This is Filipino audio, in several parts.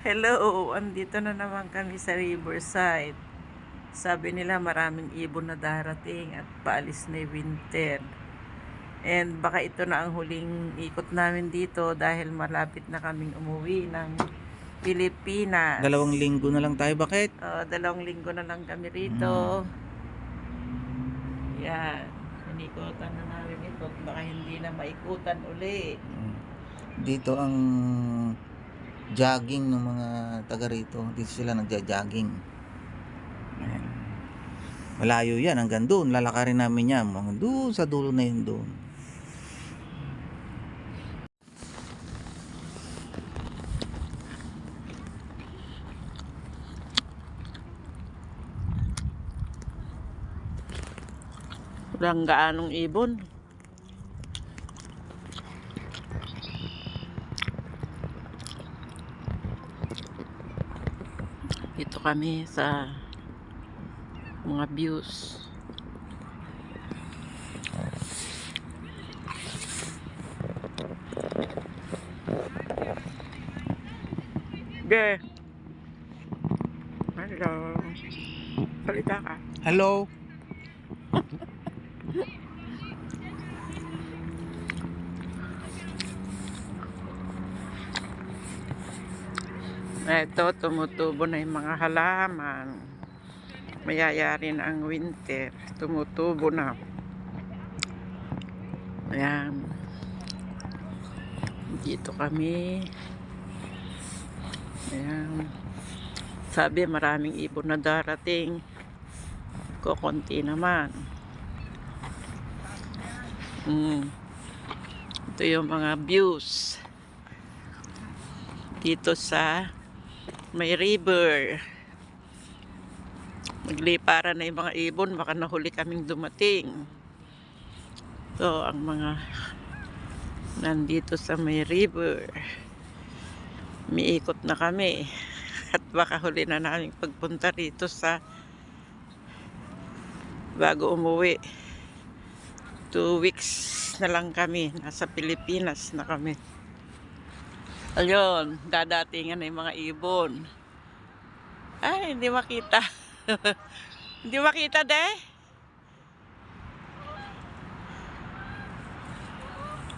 Hello, andito na naman kami sa Riverside. Sabi nila maraming ibon na darating at paalis na yung winter. And baka ito na ang huling ikot namin dito dahil malapit na kaming umuwi ng Pilipinas. 2 linggo na lang tayo, bakit? 2 linggo na lang kami rito. Yan, inikutan na namin ito. Baka hindi na maikutan uli. Dito ang jogging ng mga taga rito. Dito sila nagja-jogging. Ayan. Malayo yan, hanggang doon. Lalakarin namin yan. Hanggang doon sa dulo na yun doon. Walang gaanong ibon. Dito kami sa mga views. Ge. Hello. Salita ka. Hello? Ito, tumutubo na yung mga halaman. Mayayari na ang winter. Tumutubo na. Ayan. Dito kami. Ayan. Sabi maraming ibon na darating. Kukunti naman. Ito yung mga views. Dito sa may river. Magliparan na yung mga ibon, baka nahuli kaming dumating. So, ang mga nandito sa may river. Miikot na kami. At baka huli na namin pagpunta rito sa bago umuwi. 2 weeks na lang kami. Nasa Pilipinas na kami. Ayun, dadatingan na yung mga ibon. Ay, hindi makita. Hindi makita, de.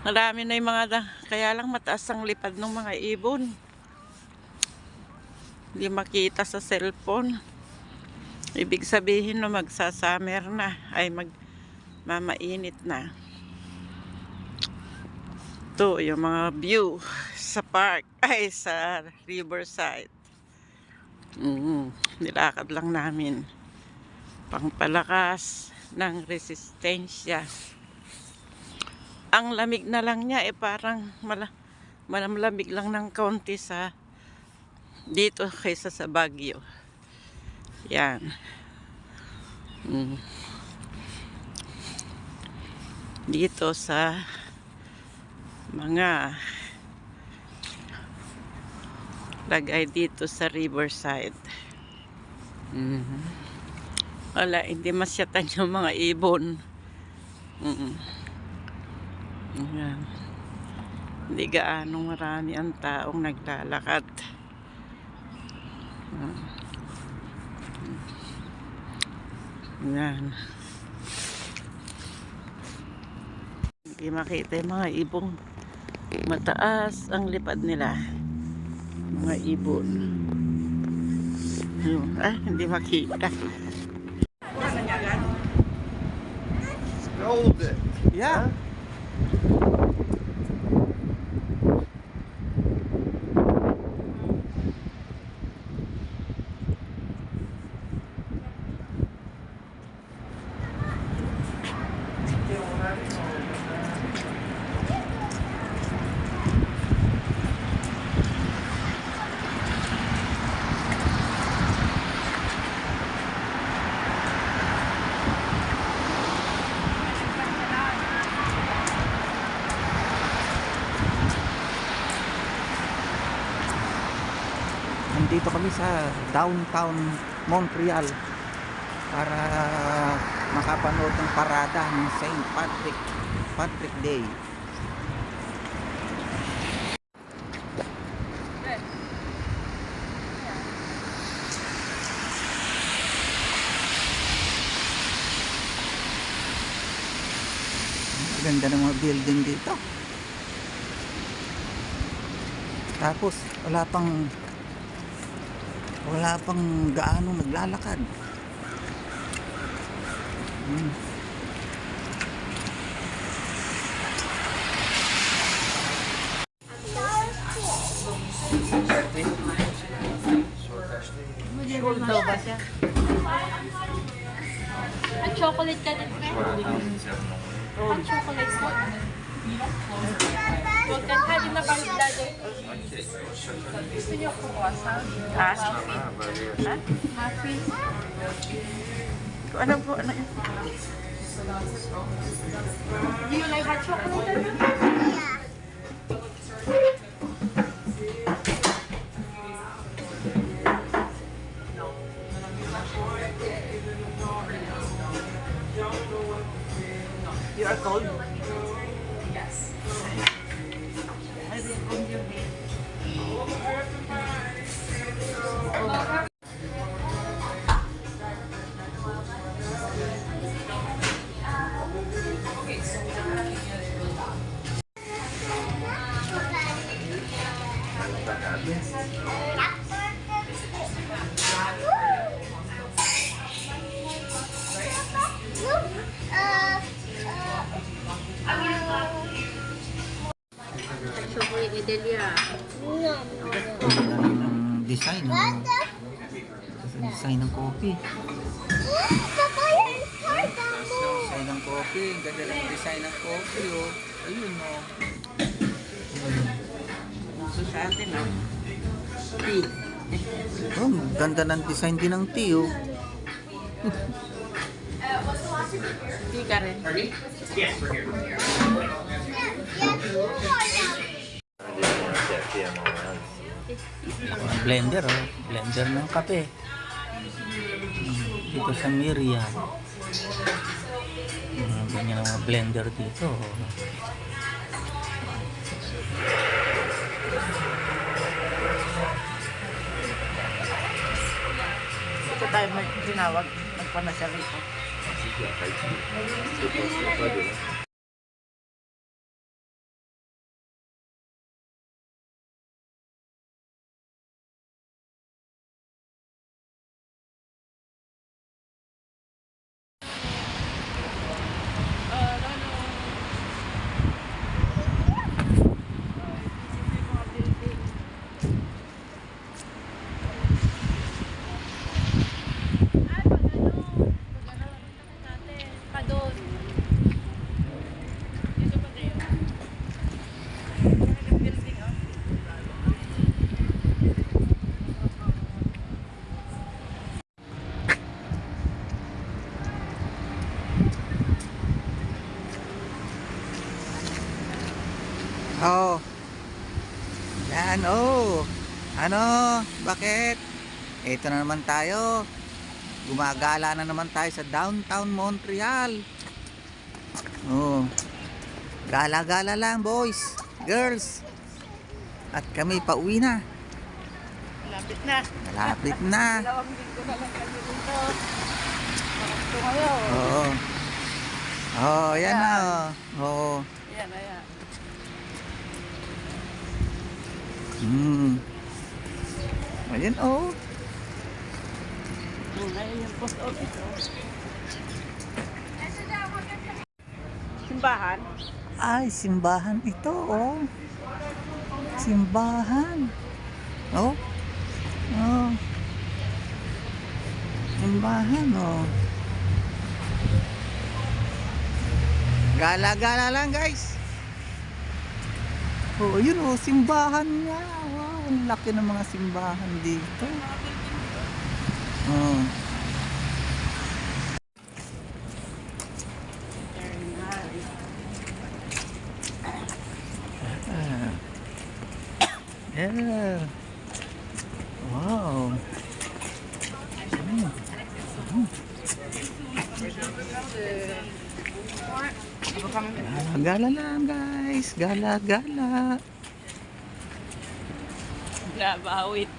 Marami na yung mga, kaya lang mataas ang lipad ng mga ibon. Hindi makita sa cellphone. Ibig sabihin no, magsa-summer na. Ay, mamainit na. Ito, yung mga view sa park, ay sa Riverside. Nilakad lang namin pangpalakas ng resistensya. Ang lamig na lang niya parang malamig lang ng kaunti sa dito kaysa sa Baguio. Yan. Dito sa mga lagay dito sa Riverside. Wala, hindi masyatan yung mga ibon. Yan. Hindi gaanong marami ang taong naglalakad. Yan. Hindi makita yung mga ibong mataas ang lipad nila. Mga ibon. Hindi makita. Yeah. Nandito kami sa downtown Montreal para makapanood ng parada ng St. Patrick Day. Ganda ng mga building dito. Tapos wala pang gaano naglalakad. Gold daw ba siya? Ang chocolate ka din, friend? Ang chocolate mo? Huwag kang hadin na bang dado. Gusto niyo croissant? Ha? Ha? Muffin? Ko alam po, ano yun? Do you like hot chocolate? You are cold? Yes. I will hold your hand. Chocolate ni Delia. Ang dami ng design. Design ng coffee. Design ng coffee. Ang ganda ng design ng coffee. Oh. Ayun oh. So sa atin, no? Tea. Oh, ang ganda ng design din ng tea oh. Tea ka rin. Blender oh. Blender ng kape. Dito sa Miriam. Ganyan ang mga blender dito. Oh. Ito tayo tinawag. Nagpanasya rito. Oh. Yan, oh. Ano? Bakit? Ito na naman tayo. Gumagala na naman tayo sa downtown Montreal. Oh. Gala-gala lang, boys, girls. At kami pauwi na. Malapit na. Malapit na. 2 linggo na lang kami dito. Ito ngayon. Oo. Oh, yan na. Oh. Ayan, ayan. Ayan, oh. Ngayon yung post office. Oh. Simbahan. Ay, simbahan ito, oh. Simbahan. Oh. Oh. Simbahan, oh. Gala-gala lang, guys. Oh, yun, oh. Simbahan nga. Wow, ang laki ng mga simbahan dito. Oh. Yeah. Wow. Gala lang, guys. Gala-gala. Nabawit.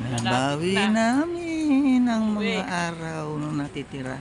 Nabawi namin ang mga araw na natitira.